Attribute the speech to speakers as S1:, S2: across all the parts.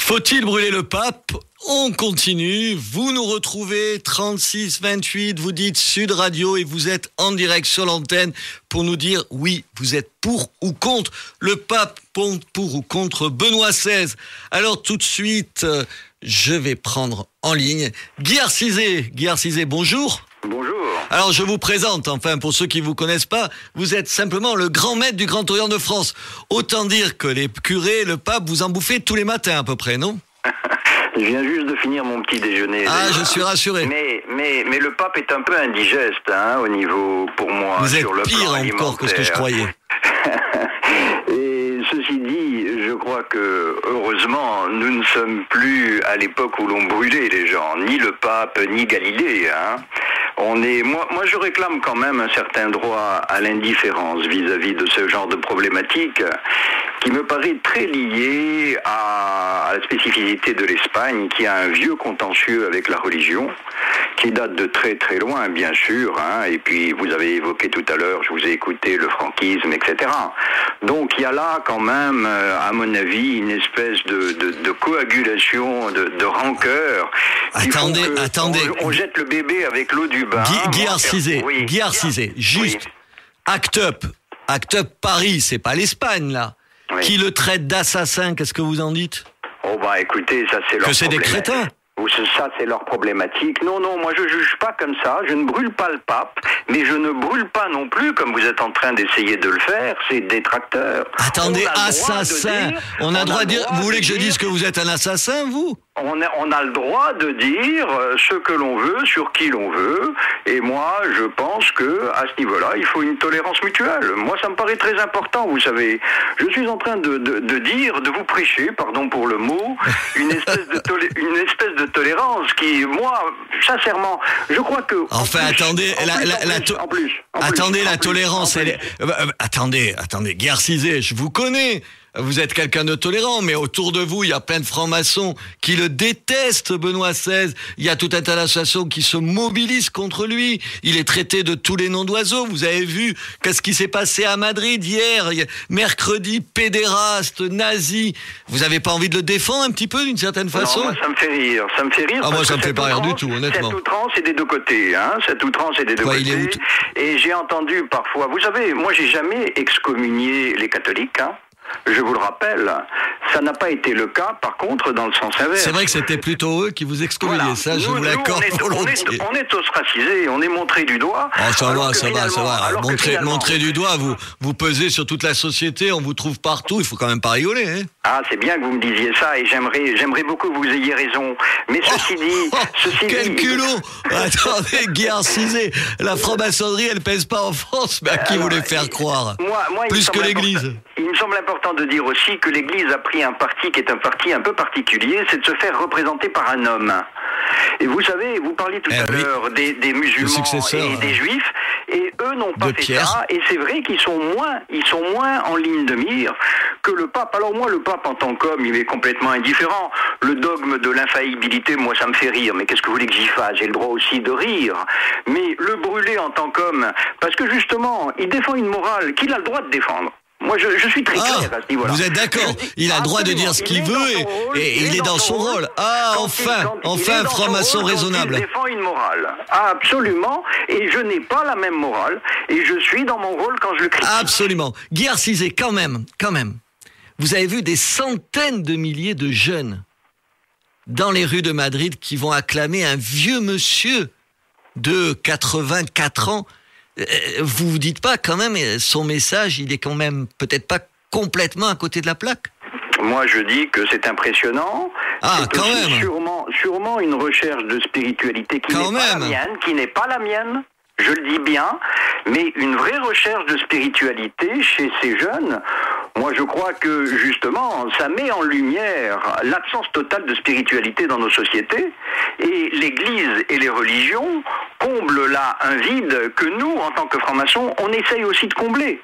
S1: Faut-il brûler le pape ? On continue, vous nous retrouvez 36 28, vous dites Sud Radio et vous êtes en direct sur l'antenne pour nous dire oui, vous êtes pour ou contre le pape, pour ou contre Benoît XVI. Alors tout de suite, je vais prendre en ligne Guy Arcizé. Guy Arcizé, bonjour.
S2: Bonjour.
S1: Alors je vous présente, enfin pour ceux qui ne vous connaissent pas, vous êtes simplement le grand maître du Grand Orient de France. Autant dire que les curés, le pape, vous en bouffez tous les matins à peu près, non ?
S2: Je viens juste de finir mon petit déjeuner.
S1: Ah, je suis rassuré.
S2: Mais le pape est un peu indigeste, au niveau, pour moi,
S1: vous
S2: sur le
S1: êtes pire encore que ce que je croyais.
S2: Et ceci dit, je crois que, heureusement, nous ne sommes plus à l'époque où l'on brûlait les gens, ni le pape, ni Galilée, Moi, je réclame quand même un certain droit à l'indifférence vis-à-vis de ce genre de problématique qui me paraît très lié à la spécificité de l'Espagne, qui a un vieux contentieux avec la religion, qui date de très très loin, bien sûr, et puis vous avez évoqué tout à l'heure, je vous ai écouté, le franquisme, etc. Donc il y a là quand même, à mon avis, une espèce de coagulation, de rancœur.
S1: Attendez.
S2: On jette le bébé avec l'eau du bain.
S1: Guy Arcizé, juste,
S2: oui.
S1: Act Up Paris, c'est pas l'Espagne là. Oui. Qui le traite d'assassin, qu'est-ce que vous en dites ?
S2: Oh bah écoutez, ça c'est leur
S1: que c'est des crétins.
S2: Ça, c'est leur problématique. Non, moi, je juge pas comme ça. Je ne brûle pas le pape, mais je ne brûle pas non plus, comme vous êtes en train d'essayer de le faire, ces détracteurs.
S1: Attendez, assassin. On a le droit de dire... Vous voulez que je dise que vous êtes un assassin, vous ?
S2: On a le droit de dire ce que l'on veut, sur qui l'on veut, et moi, je pense que à ce niveau-là, il faut une tolérance mutuelle. Moi, ça me paraît très important, vous savez. Je suis en train de vous prêcher, pardon pour le mot, une espèce de tolérance qui, moi, sincèrement, je crois que...
S1: Attendez, la tolérance, elle est... Attendez, Guy Arcizé, je vous connais. Vous êtes quelqu'un de tolérant, mais autour de vous, il y a plein de francs-maçons qui le détestent, Benoît XVI. Il y a tout un tas d'associations qui se mobilisent contre lui. Il est traité de tous les noms d'oiseaux. Vous avez vu qu'est-ce qui s'est passé à Madrid hier, mercredi, pédéraste, nazi. Vous n'avez pas envie de le défendre un petit peu, d'une certaine façon ?
S2: Non, moi, ça me fait rire.
S1: Ah, moi, ça me fait pas rire du tout, honnêtement.
S2: Cette outrance est des deux côtés, Cette outrance est des deux côtés. Et j'ai entendu parfois... Vous savez, moi, j'ai jamais excommunié les catholiques, Je vous le rappelle, ça n'a pas été le cas, par contre, dans le sens inverse.
S1: C'est vrai que c'était plutôt eux qui vous excommuniaient, voilà. Ça, je vous l'accorde volontiers.
S2: On est ostracisés, on est montré du doigt.
S1: Oh, ça va. Montrer du doigt, vous pesez sur toute la société, on vous trouve partout, il faut quand même pas rigoler,
S2: Ah, c'est bien que vous me disiez ça, et j'aimerais beaucoup que vous ayez raison. Mais ceci dit...
S1: Quel culot. Attendez, Guy Arcizé, la franc-maçonnerie, elle pèse pas en France, mais à qui vous voulez faire croire ?
S2: Moi,
S1: plus que l'Église.
S2: Il me semble important de dire aussi que l'Église a pris un parti qui est un parti un peu particulier, c'est de se faire représenter par un homme. Et vous savez, vous parliez tout à l'heure des musulmans et des juifs, et eux n'ont pas fait ça, et c'est vrai qu'ils sont moins en ligne de mire que le pape. Alors moi, le pape en tant qu'homme, il est complètement indifférent. Le dogme de l'infaillibilité, moi, ça me fait rire, mais qu'est-ce que vous voulez que j'y fasse ? J'ai le droit aussi de rire. Mais le brûler en tant qu'homme, parce que justement, il défend une morale qu'il a le droit de défendre. Moi, je suis très clair à ce niveau-là.
S1: Vous êtes d'accord ? Il a le droit de dire ce qu'il veut et il est dans son rôle. Ah, enfin, un franc-maçon raisonnable.
S2: Il défend une morale. Ah, absolument. Et je n'ai pas la même morale. Et je suis dans mon rôle quand je le critique.
S1: Absolument. Guy Arcizé, quand même. Vous avez vu des centaines de milliers de jeunes dans les rues de Madrid qui vont acclamer un vieux monsieur de 84 ans. Vous vous dites pas quand même, son message, il est quand même peut-être pas complètement à côté de la plaque ?
S2: Moi, je dis que c'est impressionnant.
S1: Ah,
S2: c'est
S1: quand même.
S2: Sûrement une recherche de spiritualité qui n'est pas la mienne. Je le dis bien, mais une vraie recherche de spiritualité chez ces jeunes, moi je crois que justement ça met en lumière l'absence totale de spiritualité dans nos sociétés, et l'Église et les religions comblent là un vide que nous, en tant que francs-maçons, on essaye aussi de combler.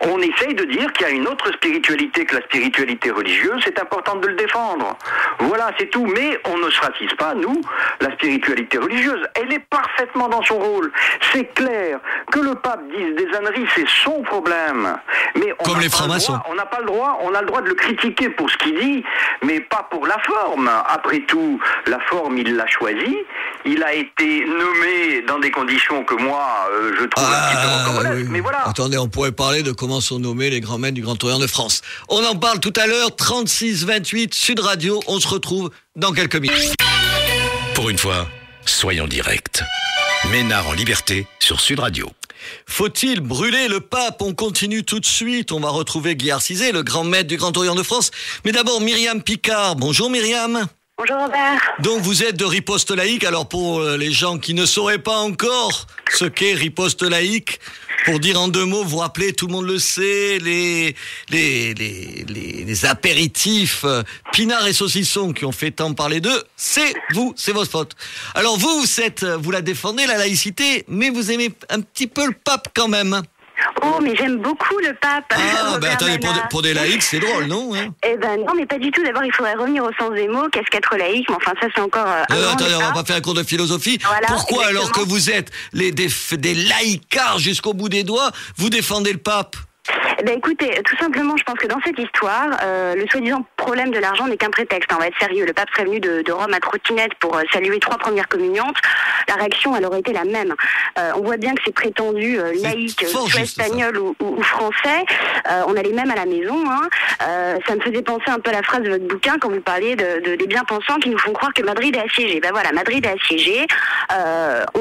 S2: On essaye de dire qu'il y a une autre spiritualité que la spiritualité religieuse, c'est important de le défendre. Voilà, c'est tout. Mais on ne s'assise pas, nous, la spiritualité religieuse. Elle est parfaitement dans son rôle. C'est clair. Que le pape dise des âneries, c'est son problème. Mais
S1: comme les francs-maçons.
S2: On n'a pas le droit, on a le droit de le critiquer pour ce qu'il dit, mais pas pour la forme. Après tout, la forme, il l'a choisie. Il a été nommé dans des conditions que moi, je trouve un petit peu encore modestes.
S1: Oui.
S2: Mais voilà.
S1: Attendez, on pourrait parler de comment sont nommés les grands maîtres du Grand Orient de France. On en parle tout à l'heure, 36-28, Sud Radio. On se retrouve dans quelques minutes.
S3: Pour une fois, soyons directs. Ménard en liberté sur Sud Radio.
S1: Faut-il brûler le pape? On continue tout de suite. On va retrouver Guy Arcizé, le grand maître du Grand Orient de France. Mais d'abord, Myriam Picard. Bonjour Myriam.
S4: Bonjour Robert.
S1: Donc vous êtes de Riposte Laïque. Alors pour les gens qui ne sauraient pas encore ce qu'est Riposte Laïque, pour dire en 2 mots, vous rappelez, tout le monde le sait, les apéritifs pinard et saucisson qui ont fait tant parler d'eux, c'est vous, c'est votre faute. Alors vous la défendez, la laïcité, mais vous aimez un petit peu le pape quand même.
S4: Oh, mais j'aime beaucoup le pape.
S1: Ah, ben attendez, pour des laïcs, c'est drôle, non hein?
S4: Eh ben non, mais pas du tout. D'abord, il faudrait revenir au sens des mots. Qu'est-ce qu'être laïque? Mais enfin, ça, c'est encore
S1: attendez, on va pas faire un cours de philosophie.
S4: Voilà,
S1: pourquoi,
S4: exactement.
S1: alors que vous êtes des laïcards jusqu'au bout des doigts, vous défendez le pape?
S4: Ben écoutez, tout simplement, je pense que dans cette histoire, le soi-disant problème de l'argent n'est qu'un prétexte. On va être sérieux. Le pape serait venu de Rome à trottinette pour saluer 3 premières communiantes. La réaction, elle aurait été la même. On voit bien que ces prétendus laïcs, soit espagnols ou français, on a les mêmes à la maison. Hein. Ça me faisait penser un peu à la phrase de votre bouquin quand vous parliez des bien-pensants qui nous font croire que Madrid est assiégé. Ben voilà, Madrid est assiégé.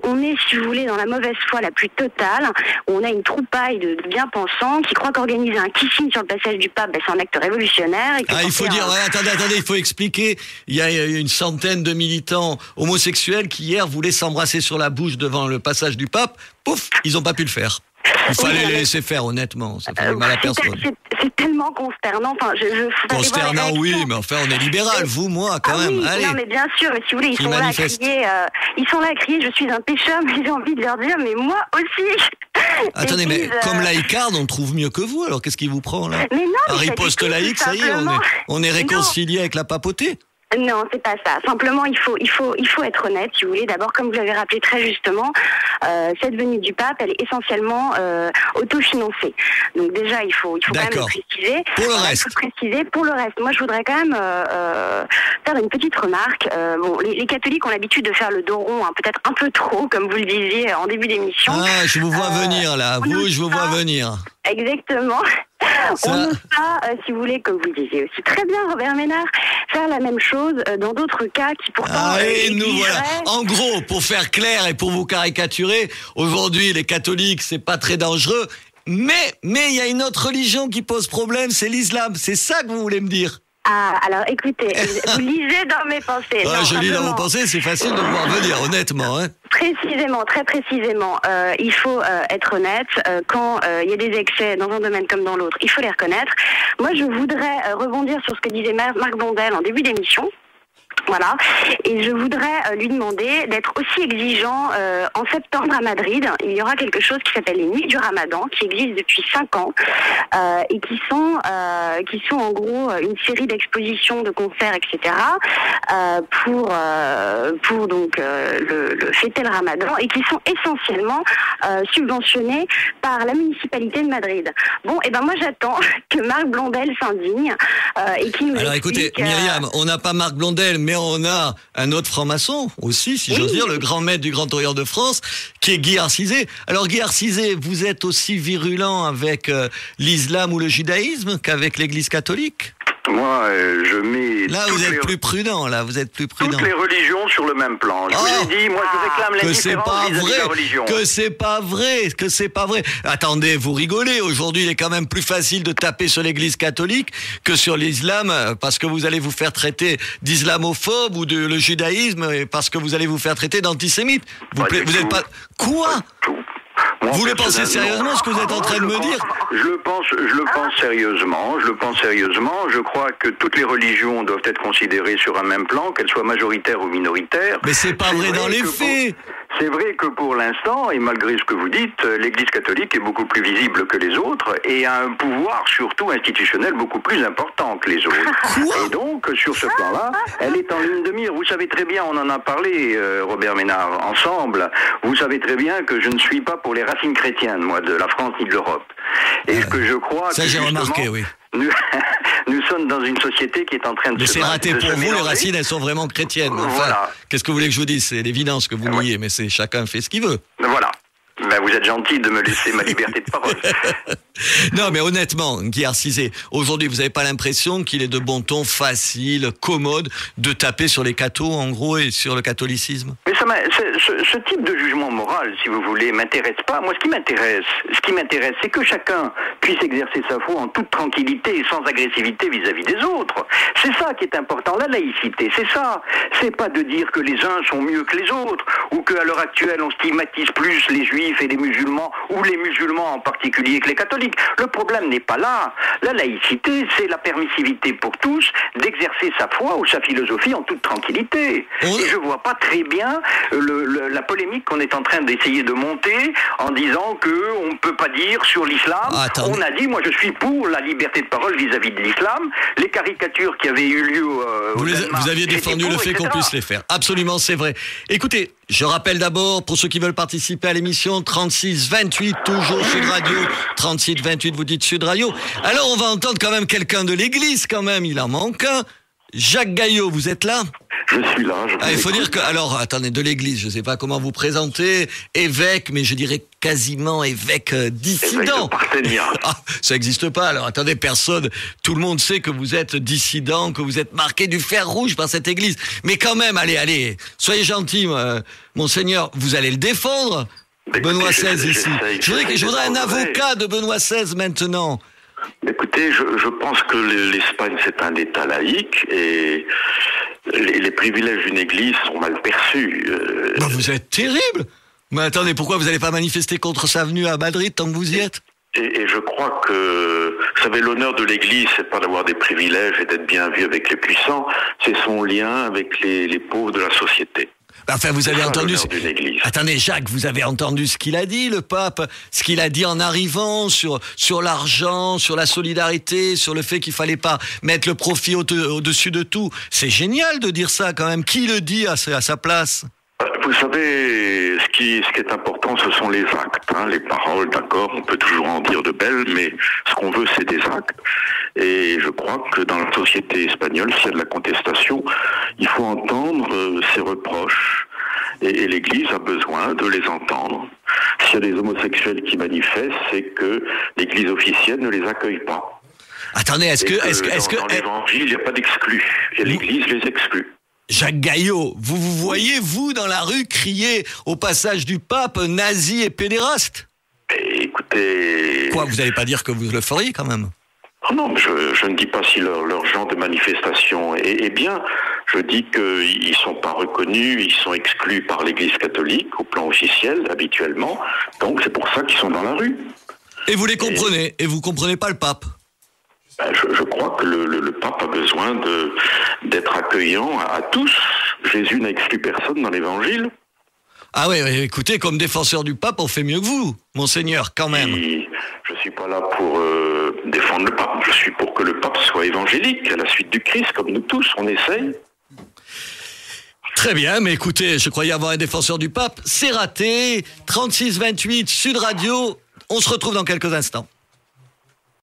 S4: On est, si vous voulez, dans la mauvaise foi la plus totale. On a une troupaille de bien-pensants qui croient qu'organiser un kissing sur le passage du pape, ben, c'est un acte révolutionnaire. Et que
S1: il faut dire, attendez, il faut expliquer. Il y a une centaine de militants homosexuels qui hier voulaient s'embrasser sur la bouche devant le passage du pape. Pouf, ils n'ont pas pu le faire. Il fallait les laisser faire, honnêtement. Ça fait mal à personne.
S4: C'est tellement consternant. Enfin,
S1: consternant, oui, mais enfin, on est libéral, vous, moi, quand même.
S4: Oui,
S1: allez.
S4: Non, mais bien sûr, mais si vous voulez, ils sont là à crier, je suis un pécheur, mais j'ai envie de leur dire, mais moi aussi.
S1: Attendez, mais comme laïcarde, on trouve mieux que vous, alors qu'est-ce qui vous prend, là?
S4: Mais non, mais
S1: riposte laïque, ça y est, on est réconcilié avec la papauté.
S4: Non, c'est pas ça. Simplement, il faut être honnête, si vous voulez. D'abord, comme vous l'avez rappelé très justement, cette venue du pape, elle est essentiellement autofinancée. Donc déjà, il faut quand même le préciser.
S1: Pour le reste.
S4: Pour le reste, moi, je voudrais quand même faire une petite remarque. Les catholiques ont l'habitude de faire le dos rond, hein, peut-être un peu trop, comme vous le disiez en début d'émission.
S1: Ah, je vous vois venir là. Je vous vois venir.
S4: Exactement. On n'ose pas, si vous voulez, comme vous le disiez aussi très bien, Robert Ménard, faire la même chose dans d'autres cas qui pourtant...
S1: voilà. En gros, pour faire clair et pour vous caricaturer, aujourd'hui, les catholiques, c'est pas très dangereux, mais il y a une autre religion qui pose problème, c'est l'islam. C'est ça que vous voulez me dire?
S4: Ah, alors écoutez, vous lisez dans mes pensées.
S1: Non, je lis dans vos pensées, c'est facile de voir venir, honnêtement. Hein.
S4: Précisément, très précisément, il faut être honnête. Quand il y a des excès dans un domaine comme dans l'autre, il faut les reconnaître. Moi, je voudrais rebondir sur ce que disait Marc Blondel en début d'émission. Voilà, et je voudrais lui demander d'être aussi exigeant en septembre à Madrid. Il y aura quelque chose qui s'appelle les Nuits du Ramadan, qui existe depuis 5 ans et qui sont en gros une série d'expositions, de concerts, etc. Pour donc le fêter le Ramadan et qui sont essentiellement subventionnés par la municipalité de Madrid. Bon, et ben moi j'attends que Marc Blondel s'indigne et qu'il nous
S1: Alors
S4: explique,
S1: écoutez, Myriam, on n'a pas Marc Blondel, mais on a un autre franc-maçon aussi, si j'ose dire, le grand maître du Grand Orient de France, qui est Guy Arcizé. Alors Guy Arcizé, vous êtes aussi virulent avec l'islam ou le judaïsme qu'avec l'Église catholique?
S2: Moi, je mets...
S1: Là, vous êtes plus prudent,
S2: Toutes les religions sur le même plan. Je vous ai dit, moi, je réclame l'indifférence vis-à-vis de la religion.
S1: Que c'est pas vrai. Attendez, vous rigolez. Aujourd'hui, il est quand même plus facile de taper sur l'Église catholique que sur l'islam, parce que vous allez vous faire traiter d'islamophobe ou de le judaïsme, parce que vous allez vous faire traiter d'antisémite. Vous êtes pas... Quoi? Vous le pensez sérieusement, ce que vous êtes en train de me dire?
S2: Je le pense sérieusement. Je crois que toutes les religions doivent être considérées sur un même plan, qu'elles soient majoritaires ou minoritaires.
S1: Mais c'est pas vrai dans les faits.
S2: C'est vrai que pour l'instant, et malgré ce que vous dites, l'Église catholique est beaucoup plus visible que les autres et a un pouvoir surtout institutionnel beaucoup plus important que les autres. Et donc, sur ce plan-là, elle est en ligne de mire. Vous savez très bien, on en a parlé, Robert Ménard, ensemble. Vous savez très bien que je ne suis pas pour les racines chrétiennes, moi, de la France ni de l'Europe. Et que je crois
S1: ça,
S2: que
S1: j'ai remarqué, oui.
S2: Nous sommes dans une société qui est en train de
S1: mais
S2: se...
S1: Mais c'est raté pour vous, les racines, elles sont vraiment chrétiennes. Enfin,
S2: voilà.
S1: Qu'est-ce que vous voulez que je vous dise? C'est l'évidence que vous niez, mais c'est chacun fait ce qu'il veut.
S2: Voilà. Ben, vous êtes gentil de me laisser ma liberté de parole.
S1: Non, mais honnêtement, Guy Arcizé, aujourd'hui, vous n'avez pas l'impression qu'il est de bon ton, facile, commode, de taper sur les cathos, en gros, et sur le catholicisme?
S2: Mais ce type de jugement moral, si vous voulez, m'intéresse pas. Moi, ce qui m'intéresse, c'est que chacun puisse exercer sa foi en toute tranquillité et sans agressivité vis-à-vis des autres. C'est ça qui est important, la laïcité, c'est ça. C'est pas de dire que les uns sont mieux que les autres, ou qu'à l'heure actuelle, on stigmatise plus les juifs et les musulmans, ou les musulmans en particulier que les catholiques. Le problème n'est pas là. La laïcité, c'est la permissivité pour tous d'exercer sa foi ou sa philosophie en toute tranquillité. Et je vois pas très bien la polémique qu'on est en train d'essayer de monter en disant qu'on ne peut pas dire sur l'islam. On a dit, moi je suis pour la liberté de parole vis-à-vis de l'islam. Les caricatures qui avaient eu lieu
S1: vous aviez défendu le fait qu'on puisse les faire. Absolument, c'est vrai. Écoutez, je rappelle d'abord, pour ceux qui veulent participer à l'émission, 36-28, toujours Sud Radio. 36-28, vous dites Sud Radio. Alors, on va entendre quand même quelqu'un de l'église, quand même. Il en manque un. Jacques Gaillot, vous êtes là?
S5: Je suis là.
S1: Il faut dire que, alors, attendez, de l'église, je ne sais pas comment vous présenter, évêque, mais je dirais quasiment évêque dissident. Ça n'existe pas, alors attendez, personne, tout le monde sait que vous êtes dissident, que vous êtes marqué du fer rouge par cette église. Mais quand même, allez, soyez gentil, monseigneur, vous allez le défendre, Benoît XVI ici. Je voudrais un avocat de Benoît XVI maintenant.
S5: Écoutez, je pense que l'Espagne, c'est un État laïque et les privilèges d'une église sont mal perçus.
S1: Vous êtes terrible! Mais attendez, pourquoi vous n'allez pas manifester contre sa venue à Madrid tant que vous y êtes?
S5: Et je crois que, vous savez, l'honneur de l'église, c'est pas d'avoir des privilèges et d'être bien vu avec les puissants, c'est son lien avec les pauvres de la société.
S1: Enfin, vous avez entendu... Attendez, Jacques, vous avez entendu ce qu'il a dit, le pape, ce qu'il a dit en arrivant sur l'argent, sur la solidarité, sur le fait qu'il fallait pas mettre le profit au-dessus de tout. C'est génial de dire ça quand même. Qui le dit à sa place?
S5: Vous savez, ce qui est important, ce sont les actes. Les paroles, d'accord, on peut toujours en dire de belles, mais ce qu'on veut, c'est des actes. Et je crois que dans la société espagnole, s'il y a de la contestation, il faut entendre ces reproches. Et l'Église a besoin de les entendre. S'il y a des homosexuels qui manifestent, c'est que l'Église officielle ne les accueille pas.
S1: Attendez,
S5: dans l'Évangile, il n'y a pas d'exclus. Et l'Église les exclut.
S1: Jacques Gaillot, vous voyez, vous, dans la rue, crier au passage du pape nazi et pédéraste?
S5: Écoutez...
S1: Quoi, vous n'allez pas dire que vous le feriez quand même?
S5: Non, je ne dis pas si leur genre de manifestation est bien. Je dis qu'ils ne sont pas reconnus, ils sont exclus par l'Église catholique au plan officiel, habituellement. Donc c'est pour ça qu'ils sont dans la rue.
S1: Et vous les comprenez? Et vous ne comprenez pas le pape?
S5: Je crois que le pape a besoin d'être accueillant à tous. Jésus n'a exclu personne dans l'Évangile.
S1: Ah oui, écoutez, comme défenseur du pape, on fait mieux que vous, monseigneur, quand même.
S5: Je ne suis pas là pour défendre le pape. Je suis pour que le pape soit évangélique, à la suite du Christ, comme nous tous, on essaye.
S1: Très bien, mais écoutez, je croyais avoir un défenseur du pape. C'est raté. 36-28, Sud Radio. On se retrouve dans quelques instants.